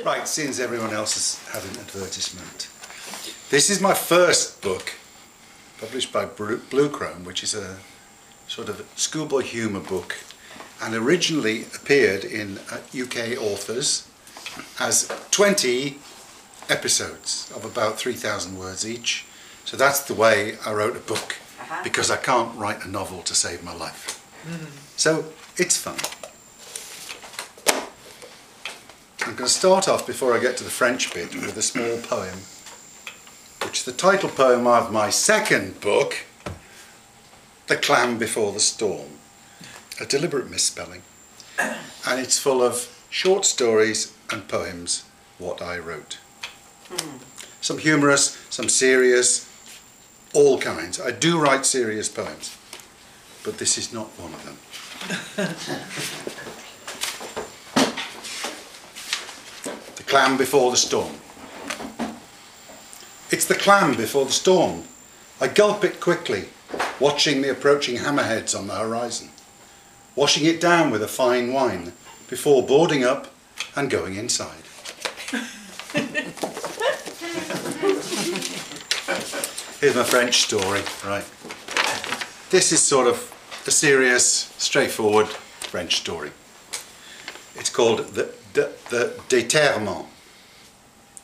Right, since everyone else has had an advertisement. This is my first book, published by Blue Chrome, which is a sort of schoolboy humour book, and originally appeared in UK authors as 20 episodes of about 3,000 words each. So that's the way I wrote a book, because I can't write a novel to save my life. So it's fun. I'm going to start off, before I get to the French bit, with a small poem, which is the title poem of my second book, The Clam Before the Storm. A deliberate misspelling. And it's full of short stories and poems, what I wrote. Some humorous, some serious, all kinds. I do write serious poems, but this is not one of them. The Clam Before the Storm. It's the clam before the storm. I gulp it quickly, watching the approaching hammerheads on the horizon, washing it down with a fine wine before boarding up and going inside. Here's my French story, right. This is sort of a serious, straightforward French story. It's called the déterrement,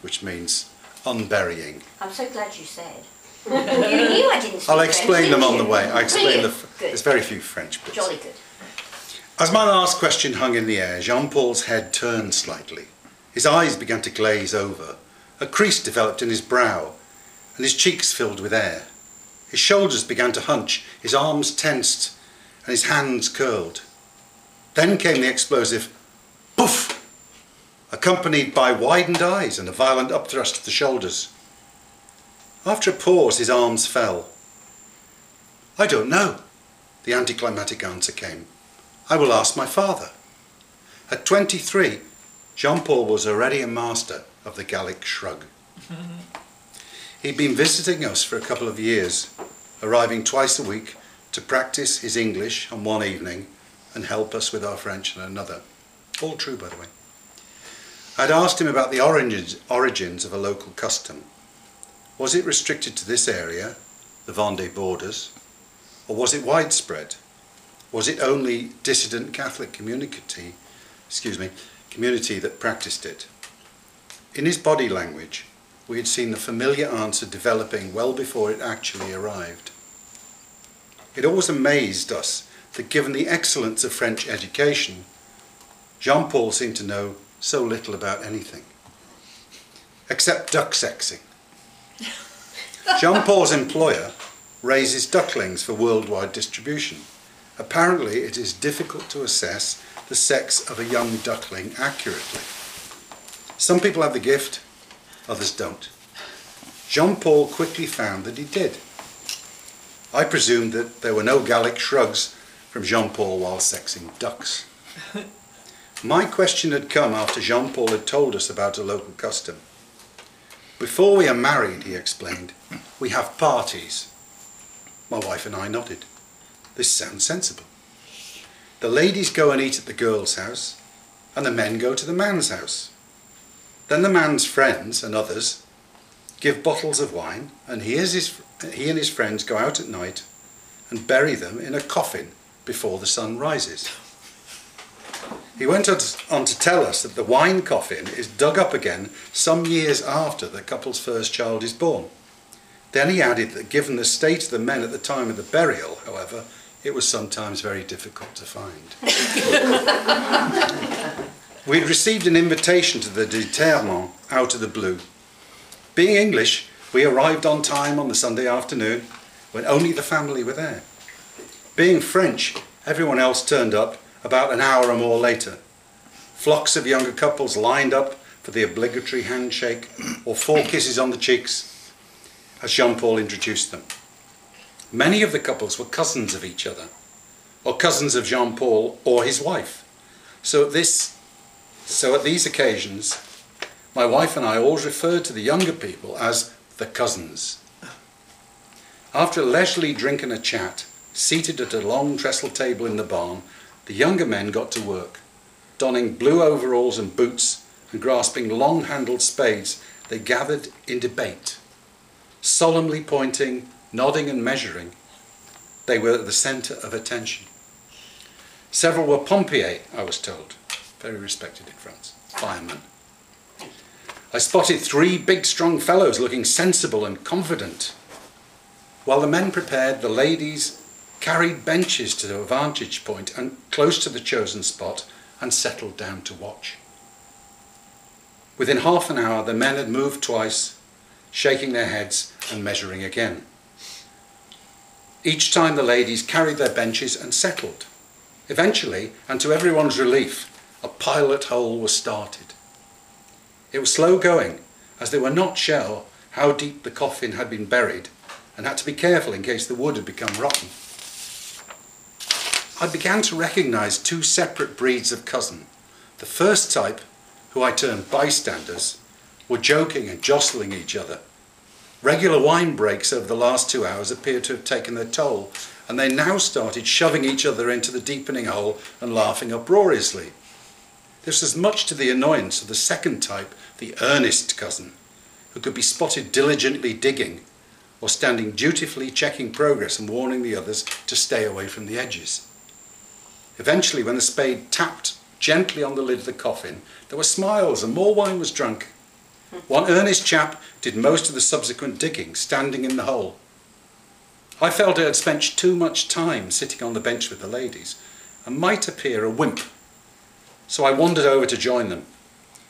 which means unburying. I'm so glad you said. You knew I didn't speak I'll explain French, them on you? the way. I explain Good. there's very few French bits. Jolly good. As my last question hung in the air, Jean-Paul's head turned slightly. His eyes began to glaze over. A crease developed in his brow, and his cheeks filled with air. His shoulders began to hunch, his arms tensed, and his hands curled. Then came the explosive poof, accompanied by widened eyes and a violent upthrust of the shoulders. After a pause, his arms fell. I don't know, the anticlimactic answer came. I will ask my father. At 23, Jean-Paul was already a master of the Gallic shrug. He'd been visiting us for a couple of years, arriving twice a week to practice his English on one evening and help us with our French on another. All true, by the way. I'd asked him about the origins of a local custom. Was it restricted to this area, the Vendée borders, or was it widespread? Was it only dissident Catholic community that practiced it? In his body language, we had seen the familiar answer developing well before it actually arrived. It always amazed us that, given the excellence of French education, Jean-Paul seemed to know so little about anything, except duck sexing. Jean-Paul's employer raises ducklings for worldwide distribution. Apparently it is difficult to assess the sex of a young duckling accurately. Some people have the gift, others don't. Jean-Paul quickly found that he did. I presumed that there were no Gallic shrugs from Jean-Paul while sexing ducks. My question had come after Jean-Paul had told us about a local custom. Before we are married, he explained, we have parties. My wife and I nodded. This sounds sensible. The ladies go and eat at the girl's house, and the men go to the man's house. Then the man's friends and others give bottles of wine, and he and his friends go out at night and bury them in a coffin before the sun rises. He went on to tell us that the wine coffin is dug up again some years after the couple's first child is born. Then he added that given the state of the men at the time of the burial, however, it was sometimes very difficult to find. We'd received an invitation to the déterrement out of the blue. Being English, we arrived on time on the Sunday afternoon when only the family were there. Being French, everyone else turned up about an hour or more later. Flocks of younger couples lined up for the obligatory handshake or 4 kisses on the cheeks as Jean-Paul introduced them. Many of the couples were cousins of each other, or cousins of Jean-Paul or his wife. So at these occasions, my wife and I always referred to the younger people as the cousins. After a leisurely drink and a chat, seated at a long trestle table in the barn, the younger men got to work, donning blue overalls and boots and grasping long-handled spades, they gathered in debate, solemnly pointing, nodding and measuring. They were at the centre of attention. Several were pompiers, I was told, very respected in France, firemen. I spotted 3 big strong fellows looking sensible and confident. While the men prepared, the ladies carried benches to a vantage point and close to the chosen spot and settled down to watch. Within half an hour, the men had moved twice, shaking their heads and measuring again. Each time the ladies carried their benches and settled. Eventually, and to everyone's relief, a pilot hole was started. It was slow going, as they were not sure how deep the coffin had been buried and had to be careful in case the wood had become rotten. I began to recognise 2 separate breeds of cousin. The first type, who I termed bystanders, were joking and jostling each other. Regular wine breaks over the last 2 hours appeared to have taken their toll, and they now started shoving each other into the deepening hole and laughing uproariously. This was much to the annoyance of the second type, the earnest cousin, who could be spotted diligently digging or standing dutifully checking progress and warning the others to stay away from the edges. Eventually, when the spade tapped gently on the lid of the coffin, there were smiles and more wine was drunk. One earnest chap did most of the subsequent digging, standing in the hole. I felt I had spent too much time sitting on the bench with the ladies and might appear a wimp. So I wandered over to join them.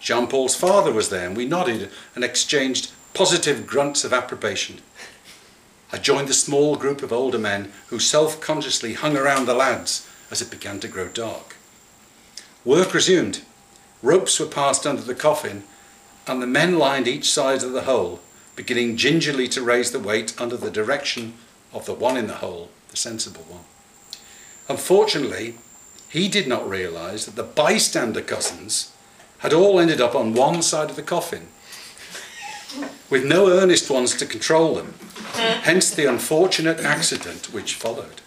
Jean-Paul's father was there and we nodded and exchanged positive grunts of approbation. I joined the small group of older men who self-consciously hung around the lads as it began to grow dark. Work resumed. Ropes were passed under the coffin and the men lined each side of the hole, beginning gingerly to raise the weight under the direction of the one in the hole, the sensible one. Unfortunately, he did not realise that the bystander cousins had all ended up on one side of the coffin, with no earnest ones to control them, hence the unfortunate accident which followed.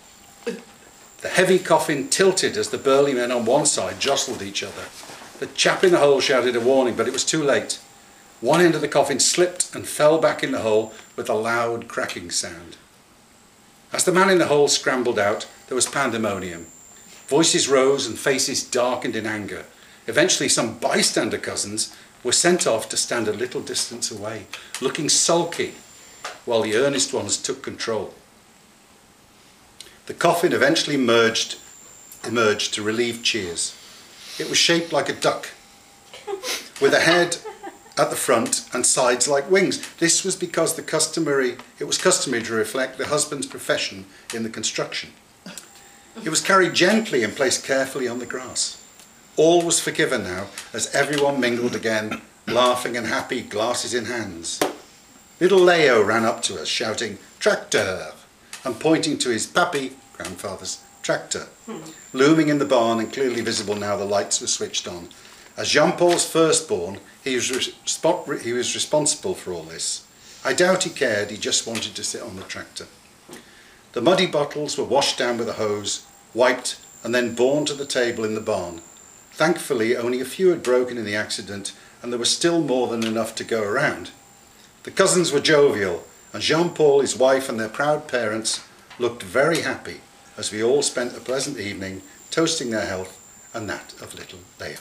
The heavy coffin tilted as the burly men on one side jostled each other. The chap in the hole shouted a warning, but it was too late. One end of the coffin slipped and fell back in the hole with a loud cracking sound. As the man in the hole scrambled out, there was pandemonium. Voices rose and faces darkened in anger. Eventually some bystander cousins were sent off to stand a little distance away, looking sulky, while the earnest ones took control. The coffin eventually emerged to relieve cheers. It was shaped like a duck, with a head at the front and sides like wings. This was because it was customary to reflect the husband's profession in the construction. It was carried gently and placed carefully on the grass. All was forgiven now, as everyone mingled again, laughing and happy, glasses in hands. Little Leo ran up to us, shouting, "Tractor!" and pointing to his pappy, grandfather's, tractor, looming in the barn and clearly visible now the lights were switched on. As Jean-Paul's firstborn, he was responsible for all this. I doubt he cared, he just wanted to sit on the tractor. The muddy bottles were washed down with a hose, wiped and then borne to the table in the barn. Thankfully, only a few had broken in the accident and there was still more than enough to go around. The cousins were jovial and Jean-Paul, his wife and their proud parents looked very happy as we all spent a pleasant evening toasting their health and that of little Leo.